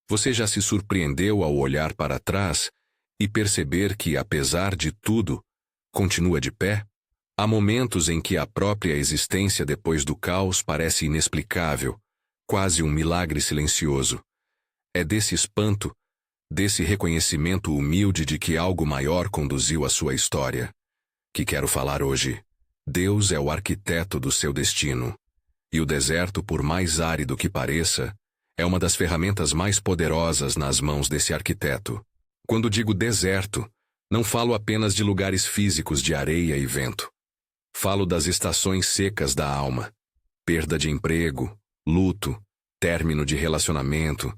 Você já se surpreendeu ao olhar para trás e perceber que, apesar de tudo, continua de pé? Há momentos em que a própria existência depois do caos parece inexplicável, quase um milagre silencioso. É desse espanto, desse reconhecimento humilde de que algo maior conduziu a sua história, que quero falar hoje. Deus é o arquiteto do seu destino. E o deserto, por mais árido que pareça, é uma das ferramentas mais poderosas nas mãos desse arquiteto. Quando digo deserto, não falo apenas de lugares físicos de areia e vento. Falo das estações secas da alma. Perda de emprego, luto, término de relacionamento,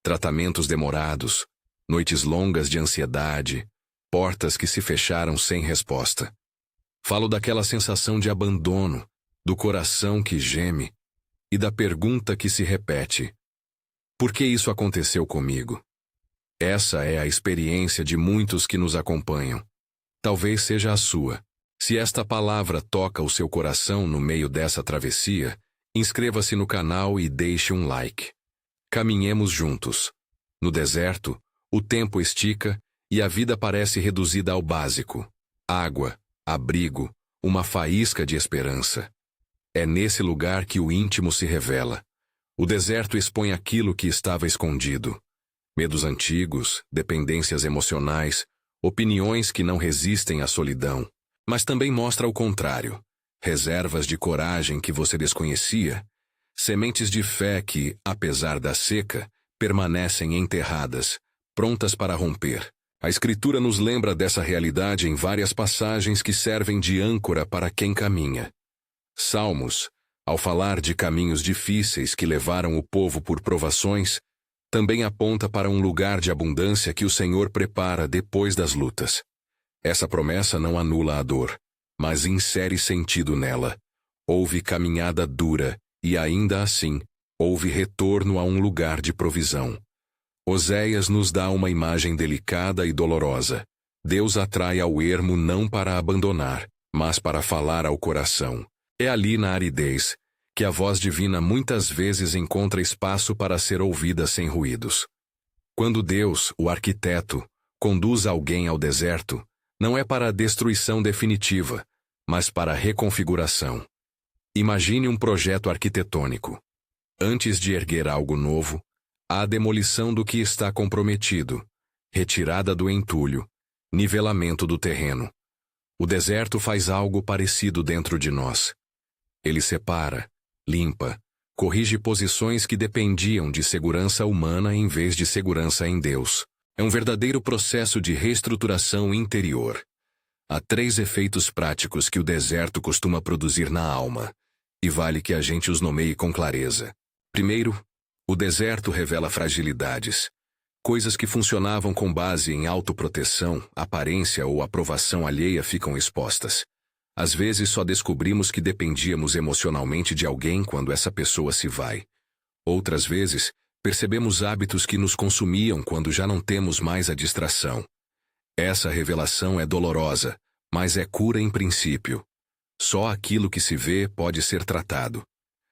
tratamentos demorados, noites longas de ansiedade, portas que se fecharam sem resposta. Falo daquela sensação de abandono, do coração que geme e da pergunta que se repete: por que isso aconteceu comigo? Essa é a experiência de muitos que nos acompanham. Talvez seja a sua. Se esta palavra toca o seu coração no meio dessa travessia, inscreva-se no canal e deixe um like. Caminhemos juntos. No deserto, o tempo estica e a vida parece reduzida ao básico: água, abrigo, uma faísca de esperança. É nesse lugar que o íntimo se revela. O deserto expõe aquilo que estava escondido. Medos antigos, dependências emocionais, opiniões que não resistem à solidão. Mas também mostra o contrário. Reservas de coragem que você desconhecia. Sementes de fé que, apesar da seca, permanecem enterradas, prontas para romper. A Escritura nos lembra dessa realidade em várias passagens que servem de âncora para quem caminha. Salmos, ao falar de caminhos difíceis que levaram o povo por provações, também aponta para um lugar de abundância que o Senhor prepara depois das lutas. Essa promessa não anula a dor, mas insere sentido nela. Houve caminhada dura e, ainda assim, houve retorno a um lugar de provisão. Oséias nos dá uma imagem delicada e dolorosa. Deus atrai ao ermo não para abandonar, mas para falar ao coração. É ali na aridez que a voz divina muitas vezes encontra espaço para ser ouvida sem ruídos. Quando Deus, o arquiteto, conduz alguém ao deserto, não é para a destruição definitiva, mas para a reconfiguração. Imagine um projeto arquitetônico. Antes de erguer algo novo, há a demolição do que está comprometido, retirada do entulho, nivelamento do terreno. O deserto faz algo parecido dentro de nós. Ele separa, limpa, corrige posições que dependiam de segurança humana em vez de segurança em Deus. É um verdadeiro processo de reestruturação interior. Há 3 efeitos práticos que o deserto costuma produzir na alma, e vale que a gente os nomeie com clareza. Primeiro, o deserto revela fragilidades. Coisas que funcionavam com base em autoproteção, aparência ou aprovação alheia ficam expostas. Às vezes só descobrimos que dependíamos emocionalmente de alguém quando essa pessoa se vai. Outras vezes, percebemos hábitos que nos consumiam quando já não temos mais a distração. Essa revelação é dolorosa, mas é cura em princípio. Só aquilo que se vê pode ser tratado.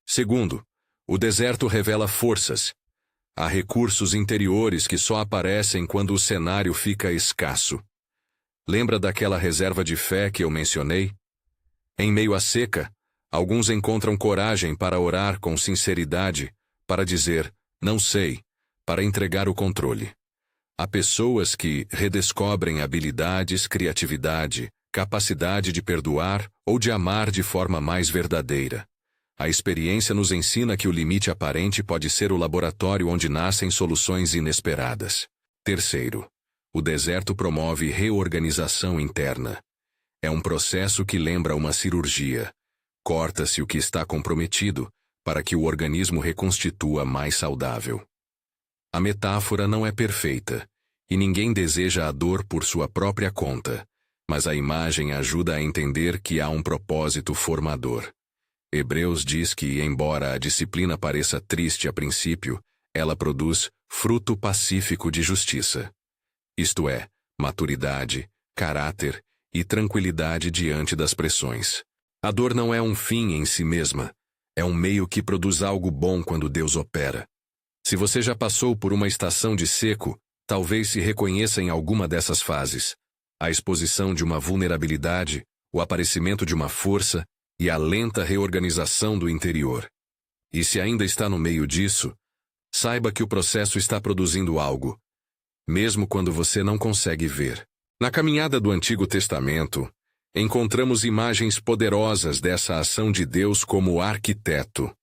Segundo, o deserto revela forças. Há recursos interiores que só aparecem quando o cenário fica escasso. Lembra daquela reserva de fé que eu mencionei? Em meio à seca, alguns encontram coragem para orar com sinceridade, para dizer, não sei, para entregar o controle. Há pessoas que redescobrem habilidades, criatividade, capacidade de perdoar ou de amar de forma mais verdadeira. A experiência nos ensina que o limite aparente pode ser o laboratório onde nascem soluções inesperadas. Terceiro, o deserto promove reorganização interna. É um processo que lembra uma cirurgia. Corta-se o que está comprometido, para que o organismo reconstitua mais saudável. A metáfora não é perfeita, e ninguém deseja a dor por sua própria conta, mas a imagem ajuda a entender que há um propósito formador. Hebreus diz que, embora a disciplina pareça triste a princípio, ela produz fruto pacífico de justiça. Isto é, maturidade, caráter e tranquilidade diante das pressões. A dor não é um fim em si mesma, é um meio que produz algo bom quando Deus opera. Se você já passou por uma estação de seco, talvez se reconheça em alguma dessas fases: a exposição de uma vulnerabilidade, o aparecimento de uma força e a lenta reorganização do interior. E se ainda está no meio disso, saiba que o processo está produzindo algo, mesmo quando você não consegue ver. Na caminhada do Antigo Testamento, encontramos imagens poderosas dessa ação de Deus como arquiteto.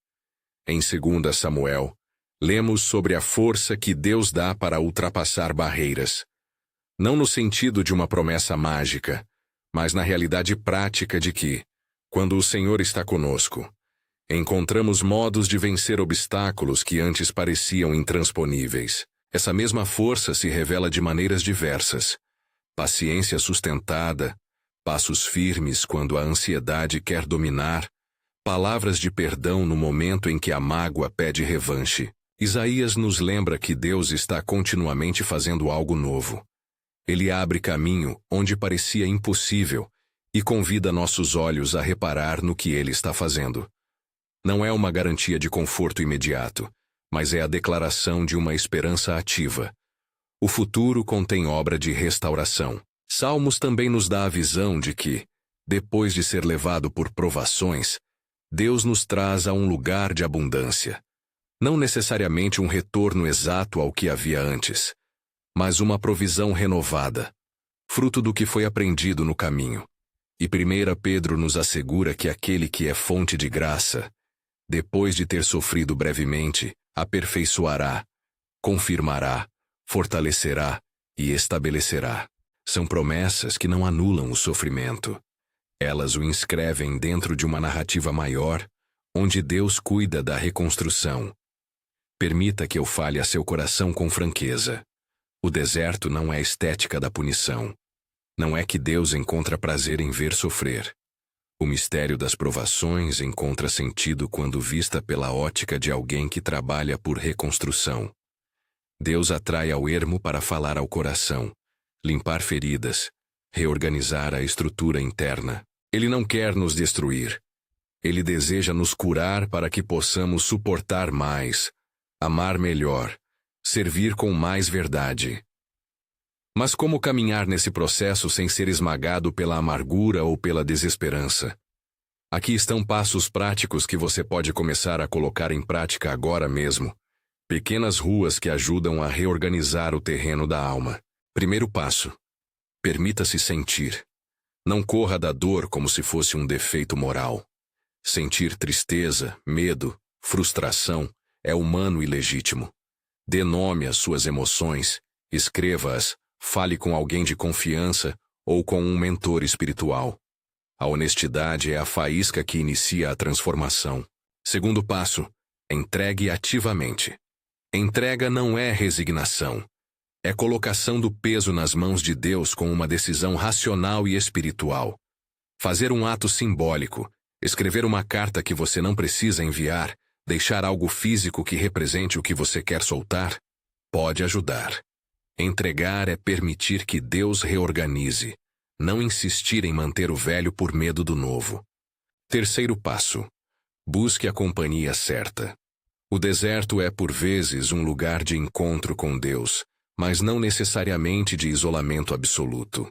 Em 2 Samuel, lemos sobre a força que Deus dá para ultrapassar barreiras. Não no sentido de uma promessa mágica, mas na realidade prática de que, quando o Senhor está conosco, encontramos modos de vencer obstáculos que antes pareciam intransponíveis. Essa mesma força se revela de maneiras diversas: paciência sustentada, passos firmes quando a ansiedade quer dominar, palavras de perdão no momento em que a mágoa pede revanche. Isaías nos lembra que Deus está continuamente fazendo algo novo. Ele abre caminho onde parecia impossível e convida nossos olhos a reparar no que ele está fazendo. Não é uma garantia de conforto imediato, mas é a declaração de uma esperança ativa. O futuro contém obra de restauração. Salmos também nos dá a visão de que, depois de ser levado por provações, Deus nos traz a um lugar de abundância. Não necessariamente um retorno exato ao que havia antes, mas uma provisão renovada, fruto do que foi aprendido no caminho. E 1 Pedro nos assegura que aquele que é fonte de graça, depois de ter sofrido brevemente, aperfeiçoará, confirmará, fortalecerá e estabelecerá. São promessas que não anulam o sofrimento. Elas o inscrevem dentro de uma narrativa maior, onde Deus cuida da reconstrução. Permita que eu fale a seu coração com franqueza. O deserto não é a estética da punição. Não é que Deus encontra prazer em ver sofrer. O mistério das provações encontra sentido quando vista pela ótica de alguém que trabalha por reconstrução. Deus atrai ao ermo para falar ao coração, limpar feridas, reorganizar a estrutura interna. Ele não quer nos destruir. Ele deseja nos curar para que possamos suportar mais, amar melhor, servir com mais verdade. Mas como caminhar nesse processo sem ser esmagado pela amargura ou pela desesperança? Aqui estão passos práticos que você pode começar a colocar em prática agora mesmo. Pequenas ruas que ajudam a reorganizar o terreno da alma. Primeiro passo: permita-se sentir. Não corra da dor como se fosse um defeito moral. Sentir tristeza, medo, frustração é humano e legítimo. Dê nome às suas emoções, escreva-as, fale com alguém de confiança ou com um mentor espiritual. A honestidade é a faísca que inicia a transformação. Segundo passo: entregue ativamente. Entrega não é resignação. É colocação do peso nas mãos de Deus com uma decisão racional e espiritual. Fazer um ato simbólico, escrever uma carta que você não precisa enviar, deixar algo físico que represente o que você quer soltar, pode ajudar. Entregar é permitir que Deus reorganize, não insistir em manter o velho por medo do novo. Terceiro passo: busque a companhia certa. O deserto é por vezes um lugar de encontro com Deus, mas não necessariamente de isolamento absoluto.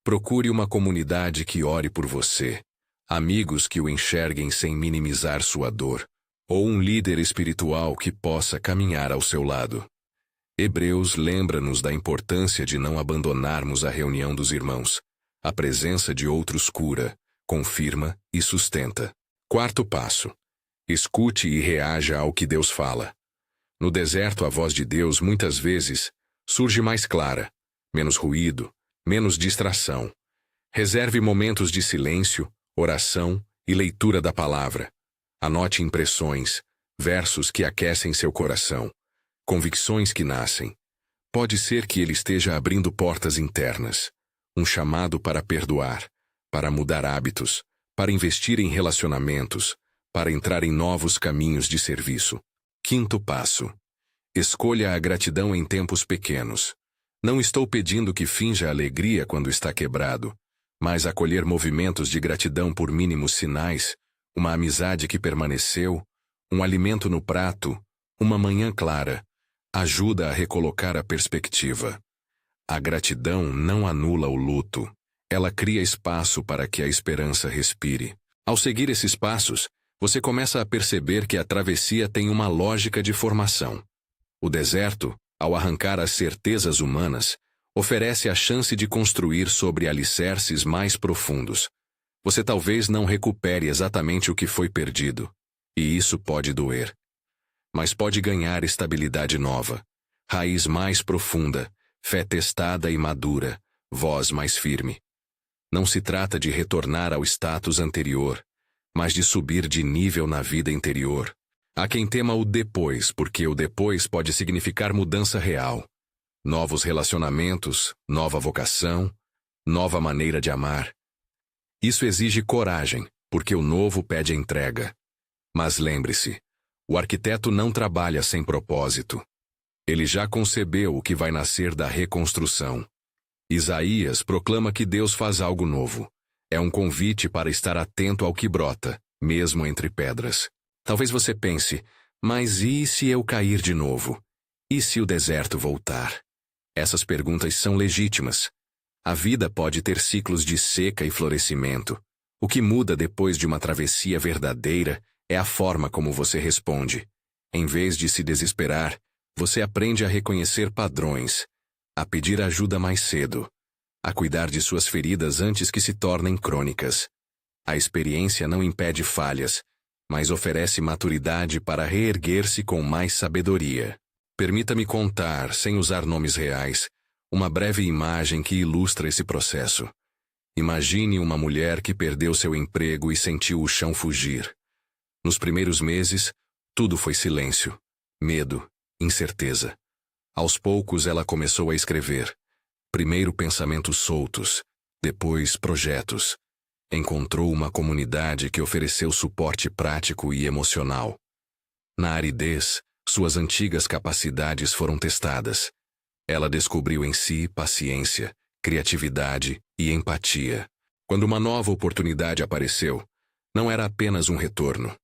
Procure uma comunidade que ore por você, amigos que o enxerguem sem minimizar sua dor, ou um líder espiritual que possa caminhar ao seu lado. Hebreus lembra-nos da importância de não abandonarmos a reunião dos irmãos. A presença de outros cura, confirma e sustenta. Quarto passo: escute e reaja ao que Deus fala. No deserto, a voz de Deus muitas vezes surge mais clara, menos ruído, menos distração. Reserve momentos de silêncio, oração e leitura da palavra. Anote impressões, versos que aquecem seu coração, convicções que nascem. Pode ser que ele esteja abrindo portas internas, um chamado para perdoar, para mudar hábitos, para investir em relacionamentos, para entrar em novos caminhos de serviço. Quinto passo: escolha a gratidão em tempos pequenos. Não estou pedindo que finja alegria quando está quebrado, mas acolher movimentos de gratidão por mínimos sinais, uma amizade que permaneceu, um alimento no prato, Uma manhã clara ajuda a recolocar a perspectiva. A gratidão não anula o luto. Ela cria espaço para que a esperança respire. Ao seguir esses passos, você começa a perceber que a travessia tem uma lógica de formação. O deserto, ao arrancar as certezas humanas, oferece a chance de construir sobre alicerces mais profundos. Você talvez não recupere exatamente o que foi perdido, e isso pode doer. Mas pode ganhar estabilidade nova, raiz mais profunda, fé testada e madura, voz mais firme. Não se trata de retornar ao status anterior, mas de subir de nível na vida interior. Há quem tema o depois, porque o depois pode significar mudança real. Novos relacionamentos, nova vocação, nova maneira de amar. Isso exige coragem, porque o novo pede entrega. Mas lembre-se, o arquiteto não trabalha sem propósito. Ele já concebeu o que vai nascer da reconstrução. Isaías proclama que Deus faz algo novo. É um convite para estar atento ao que brota, mesmo entre pedras. Talvez você pense, mas e se eu cair de novo? E se o deserto voltar? Essas perguntas são legítimas. A vida pode ter ciclos de seca e florescimento. O que muda depois de uma travessia verdadeira é a forma como você responde. Em vez de se desesperar, você aprende a reconhecer padrões, a pedir ajuda mais cedo, a cuidar de suas feridas antes que se tornem crônicas. A experiência não impede falhas, mas oferece maturidade para reerguer-se com mais sabedoria. Permita-me contar, sem usar nomes reais, uma breve imagem que ilustra esse processo. Imagine uma mulher que perdeu seu emprego e sentiu o chão fugir. Nos primeiros meses, tudo foi silêncio, medo, incerteza. Aos poucos ela começou a escrever. Primeiro pensamentos soltos, depois projetos. Encontrou uma comunidade que ofereceu suporte prático e emocional. Na aridez, suas antigas capacidades foram testadas. Ela descobriu em si paciência, criatividade e empatia. Quando uma nova oportunidade apareceu, não era apenas um retorno.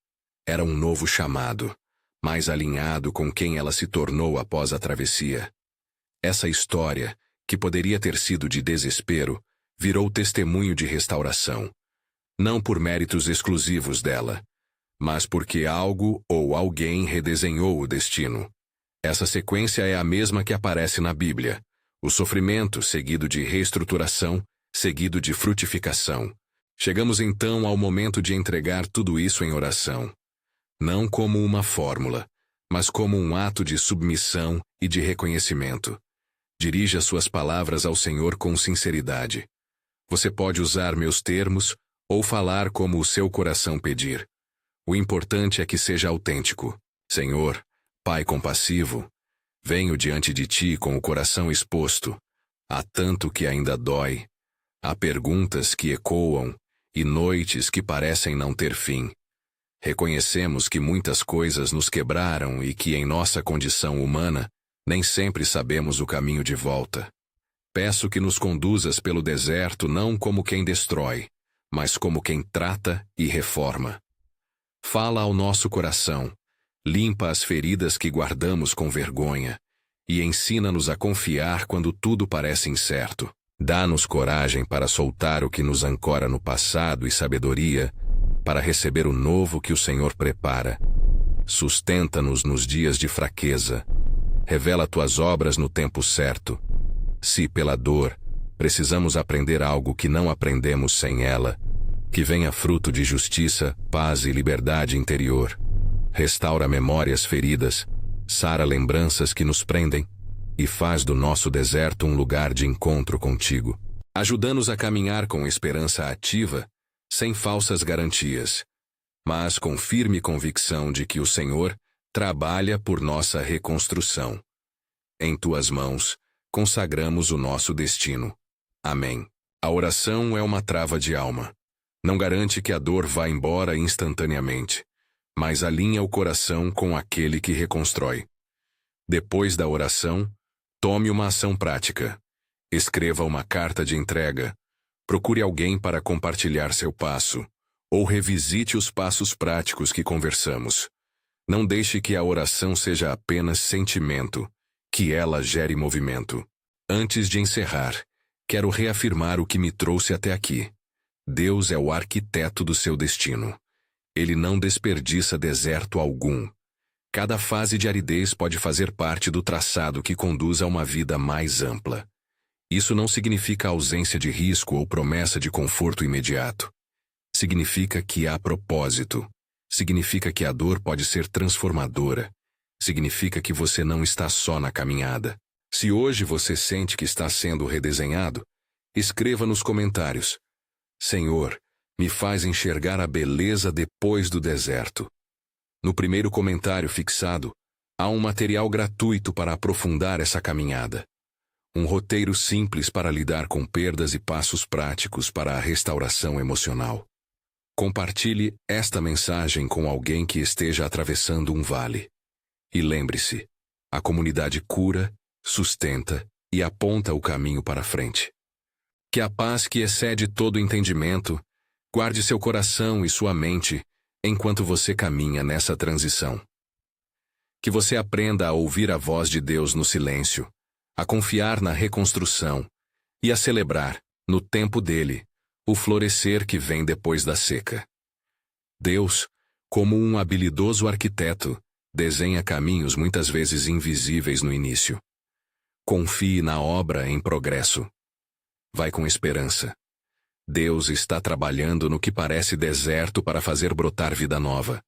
Era um novo chamado, mais alinhado com quem ela se tornou após a travessia. Essa história, que poderia ter sido de desespero, virou testemunho de restauração. Não por méritos exclusivos dela, mas porque algo ou alguém redesenhou o destino. Essa sequência é a mesma que aparece na Bíblia. O sofrimento seguido de reestruturação, seguido de frutificação. Chegamos então ao momento de entregar tudo isso em oração. Não como uma fórmula, mas como um ato de submissão e de reconhecimento. Dirija suas palavras ao Senhor com sinceridade. Você pode usar meus termos ou falar como o seu coração pedir. O importante é que seja autêntico. Senhor, Pai compassivo, venho diante de Ti com o coração exposto. Há tanto que ainda dói. Há perguntas que ecoam e noites que parecem não ter fim. Reconhecemos que muitas coisas nos quebraram e que, em nossa condição humana, nem sempre sabemos o caminho de volta. Peço que nos conduzas pelo deserto não como quem destrói, mas como quem trata e reforma. Fala ao nosso coração, limpa as feridas que guardamos com vergonha, e ensina-nos a confiar quando tudo parece incerto. Dá-nos coragem para soltar o que nos ancora no passado e sabedoria, para receber o novo que o Senhor prepara. Sustenta-nos nos dias de fraqueza. Revela tuas obras no tempo certo. Se, pela dor, precisamos aprender algo que não aprendemos sem ela, que venha fruto de justiça, paz e liberdade interior. Restaura memórias feridas, sara lembranças que nos prendem, e faz do nosso deserto um lugar de encontro contigo. Ajuda-nos a caminhar com esperança ativa, sem falsas garantias, mas com firme convicção de que o Senhor trabalha por nossa reconstrução. Em tuas mãos, consagramos o nosso destino. Amém. A oração é uma trava de alma. Não garante que a dor vá embora instantaneamente, mas alinha o coração com aquele que reconstrói. Depois da oração, tome uma ação prática. Escreva uma carta de entrega. Procure alguém para compartilhar seu passo, ou revisite os passos práticos que conversamos. Não deixe que a oração seja apenas sentimento, que ela gere movimento. Antes de encerrar, quero reafirmar o que me trouxe até aqui. Deus é o arquiteto do seu destino. Ele não desperdiça deserto algum. Cada fase de aridez pode fazer parte do traçado que conduz a uma vida mais ampla. Isso não significa ausência de risco ou promessa de conforto imediato. Significa que há propósito. Significa que a dor pode ser transformadora. Significa que você não está só na caminhada. Se hoje você sente que está sendo redesenhado, escreva nos comentários: Senhor, me faz enxergar a beleza depois do deserto. No primeiro comentário fixado, há um material gratuito para aprofundar essa caminhada. Um roteiro simples para lidar com perdas e passos práticos para a restauração emocional. Compartilhe esta mensagem com alguém que esteja atravessando um vale. E lembre-se, a comunidade cura, sustenta e aponta o caminho para frente. Que a paz que excede todo entendimento guarde seu coração e sua mente enquanto você caminha nessa transição. Que você aprenda a ouvir a voz de Deus no silêncio, a confiar na reconstrução e a celebrar, no tempo dele, o florescer que vem depois da seca. Deus, como um habilidoso arquiteto, desenha caminhos muitas vezes invisíveis no início. Confie na obra em progresso. Vai com esperança. Deus está trabalhando no que parece deserto para fazer brotar vida nova.